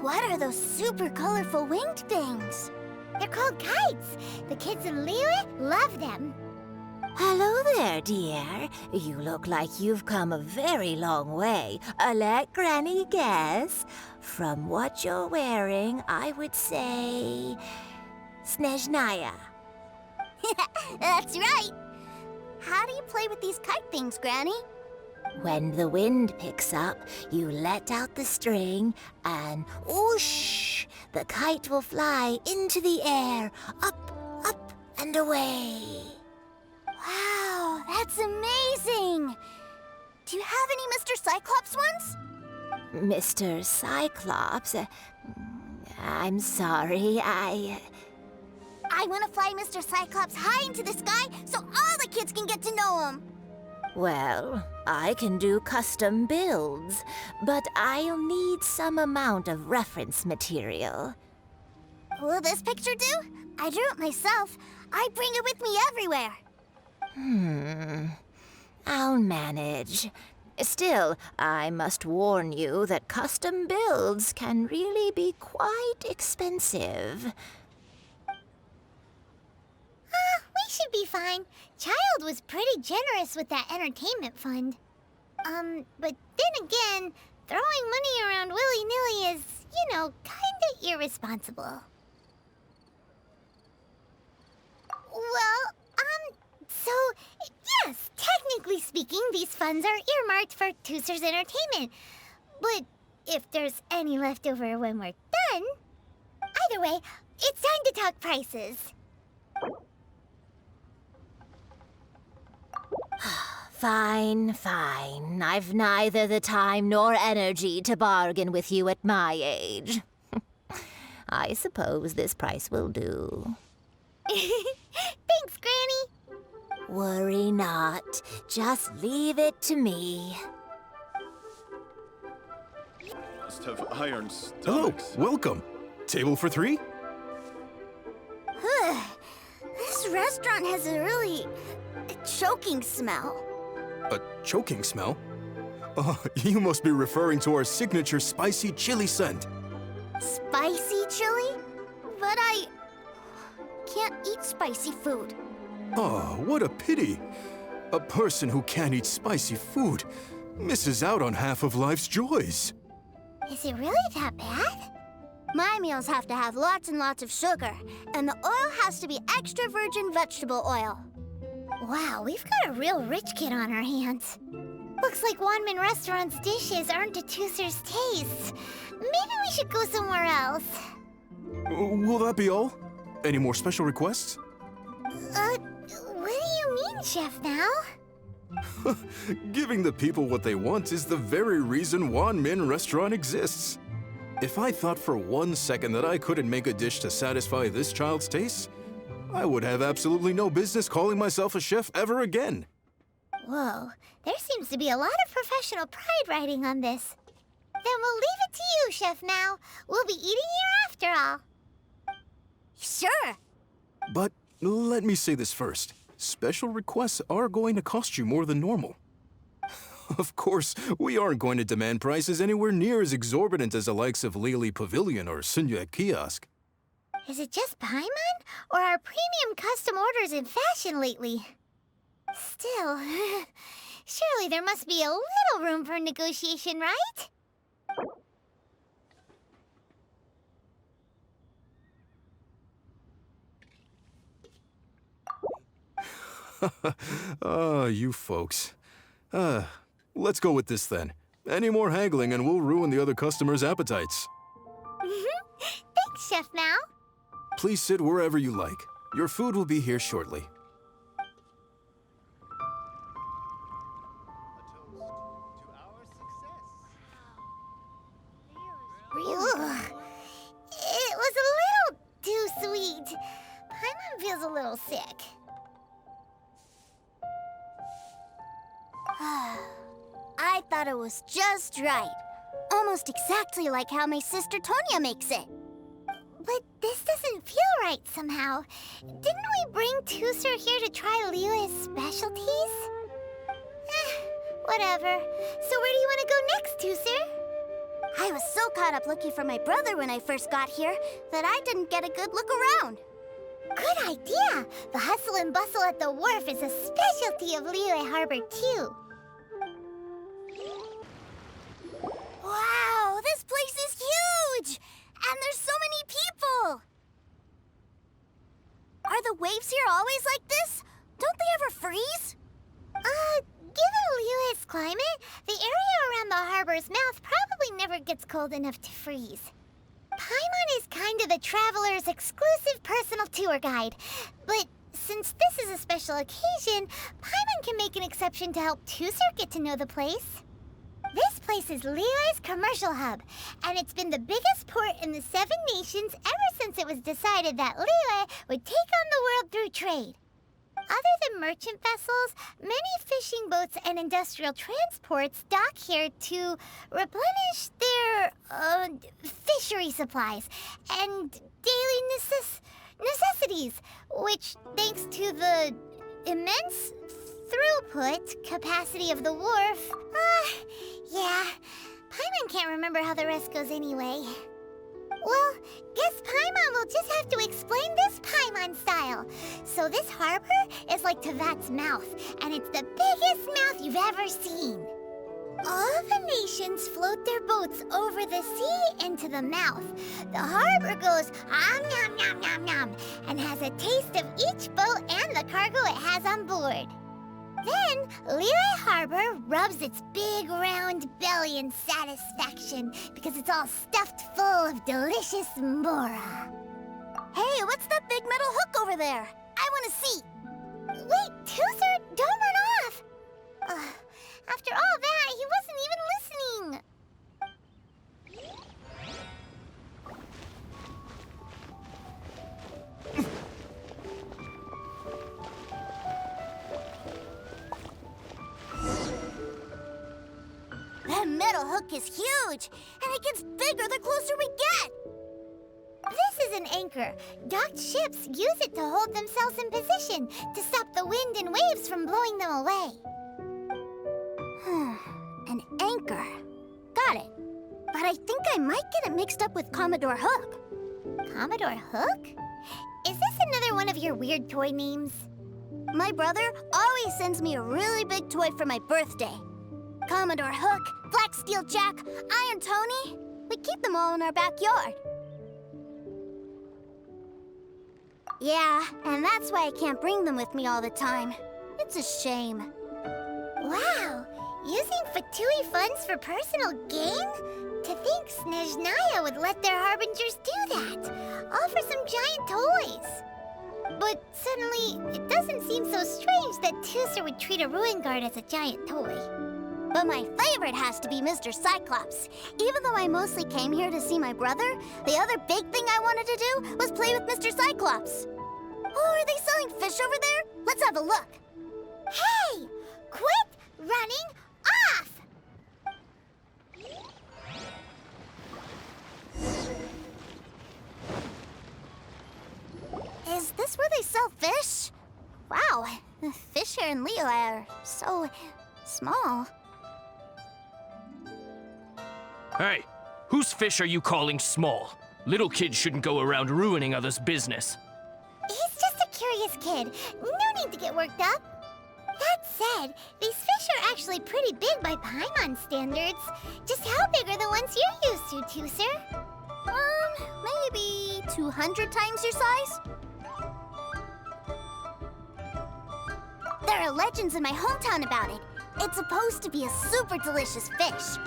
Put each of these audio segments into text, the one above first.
What are those super colorful winged things? They're called kites. The kids in Liyue love them. Hello there, dear. You look like you've come a very long way. Let Granny guess. From what you're wearing, I would say... Snezhnaya. That's right. How do you play with these kite things, Granny? When the wind picks up, you let out the string and whoosh! The kite will fly into the air, up, up, and away. Wow, that's amazing! Do you have any Mr. Cyclops ones? Mr. Cyclops? I'm sorry, I want to fly Mr. Cyclops high into the sky so all the kids can get to know him. Well, I can do custom builds, but I'll need some amount of reference material. Will this picture do? I drew it myself. I bring it with me everywhere. I'll manage. Still, I must warn you that custom builds can really be quite expensive. We should be fine. Childe was pretty generous with that entertainment fund. But then again, throwing money around willy-nilly is, kinda irresponsible. Well, so, yes, technically speaking, these funds are earmarked for Tooser's entertainment. But if there's any left over when we're done... Either way, it's time to talk prices. Fine, fine. I've neither the time nor energy to bargain with you at my age. I suppose this price will do. Thanks, Granny. Worry not. Just leave it to me. Must have iron Hello, stomachs. welcome. Table for 3? This restaurant has a really choking smell. A choking smell? Oh, you must be referring to our signature spicy chili scent. Spicy chili? But I can't eat spicy food. Oh, what a pity. A person who can't eat spicy food misses out on half of life's joys. Is it really that bad? My meals have to have lots and lots of sugar, and the oil has to be extra virgin vegetable oil. Wow, we've got a real rich kid on our hands. Looks like Wanmin Restaurant's dishes aren't to Tooser's taste. Maybe we should go somewhere else. Will that be all? Any more special requests? What do you mean, Chef Now? Giving the people what they want is the very reason Wanmin Restaurant exists. If I thought for 1 second that I couldn't make a dish to satisfy this child's taste, I would have absolutely no business calling myself a chef ever again. Whoa, there seems to be a lot of professional pride riding on this. Then we'll leave it to you, Chef Now. We'll be eating here after all. Sure. But let me say this first. Special requests are going to cost you more than normal. Of course, we aren't going to demand prices anywhere near as exorbitant as the likes of Lily Pavilion or Sunya Kiosk. Is it just Paimon, or are premium custom orders in fashion lately? Still, surely there must be a little room for negotiation, right? You folks. Let's go with this then. Any more haggling and we'll ruin the other customers' appetites. Thanks, Chef Now. Please sit wherever you like. Your food will be here shortly. Ugh. It was a little too sweet. Paimon feels a little sick. I thought it was just right. Almost exactly like how my sister Tonya makes it. But this doesn't feel right somehow. Didn't we bring Tooser here to try Liyue's specialties? Whatever. So where do you want to go next, Tooser? I was so caught up looking for my brother when I first got here that I didn't get a good look around. Good idea! The hustle and bustle at the wharf is a specialty of Liyue Harbor, too. Wow, this place is huge! And there's so many people! Are the waves here always like this? Don't they ever freeze? Given Liyue's climate, the area around the harbor's mouth probably never gets cold enough to freeze. Paimon is kind of the traveler's exclusive personal tour guide. But since this is a special occasion, Paimon can make an exception to help Tusser get to know the place. This place is Liyue's commercial hub, and it's been the biggest port in the Seven Nations ever since it was decided that Liyue would take on the world through trade. Other than merchant vessels, many fishing boats and industrial transports dock here to replenish their fishery supplies and daily necessities, which, thanks to the immense throughput capacity of the wharf, yeah, Paimon can't remember how the rest goes anyway. Well, guess Paimon will just have to explain this Paimon style. So this harbor is like Tevat's mouth, and it's the biggest mouth you've ever seen. All the nations float their boats over the sea into the mouth. The harbor goes nom nom nom nom and has a taste of each boat and the cargo it has on board. Then, Liyue Harbor rubs its big round belly in satisfaction because it's all stuffed full of delicious mora. Hey, what's that big metal hook over there? I want to see. Wait, Tusser, don't run off! After all that, he wasn't even listening. That metal hook is huge, and it gets bigger the closer we get. This is an anchor. Docked ships use it to hold themselves in position to stop the wind and waves from blowing them away. An anchor. Got it. But I think I might get it mixed up with Commodore Hook. Commodore Hook? Is this another one of your weird toy names? My brother always sends me a really big toy for my birthday. Commodore Hook, Black Steel Jack, Iron Tony. We keep them all in our backyard. Yeah, and that's why I can't bring them with me all the time. It's a shame. Wow! Using Fatui funds for personal gain? To think Snezhnaya would let their harbingers do that, all for some giant toys. But suddenly, it doesn't seem so strange that Tusser would treat a ruin guard as a giant toy. But my favorite has to be Mr. Cyclops. Even though I mostly came here to see my brother, the other big thing I wanted to do was play with Mr. Cyclops. Oh, are they selling fish over there? Let's have a look. Hey! Quit running off! Is this where they sell fish? Wow, the fish here in Liyue are so small. Hey, whose fish are you calling small? Little kids shouldn't go around ruining others' business. He's just a curious kid. No need to get worked up. That said, these fish are actually pretty big by Paimon standards. Just how big are the ones you're used to, Tusser? Maybe 200 times your size? There are legends in my hometown about it. It's supposed to be a super delicious fish.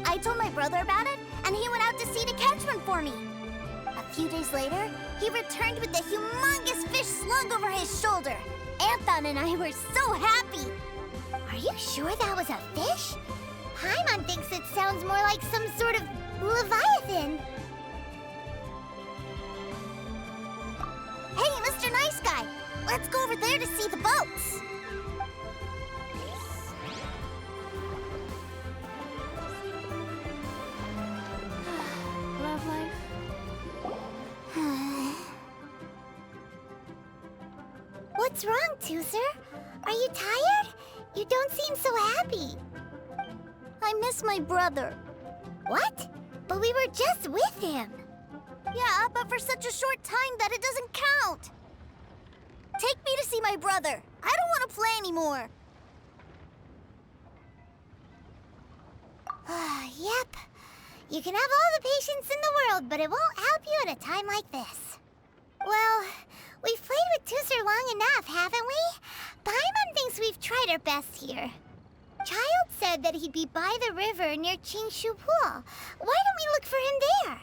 I told my brother about it, and he went out to sea to catch one for me. A few days later, he returned with a humongous fish slung over his shoulder. Anthon and I were so happy. Are you sure that was a fish? Paimon thinks it sounds more like some sort of leviathan. Hey, Mr. Nice Guy, let's go over there to see the boats. Love life. What's wrong, Tusser? Are you tired? You don't seem so happy. I miss my brother. What? But we were just with him. Yeah, but for such a short time that it doesn't count. Take me to see my brother. I don't want to play anymore. Yep. You can have all the patience in the world, but it won't help you at a time like this. Well, we've played with Tooser long enough, haven't we? Paimon thinks we've tried our best here. Childe said that he'd be by the river near Qingshu Pool. Why don't we look for him there?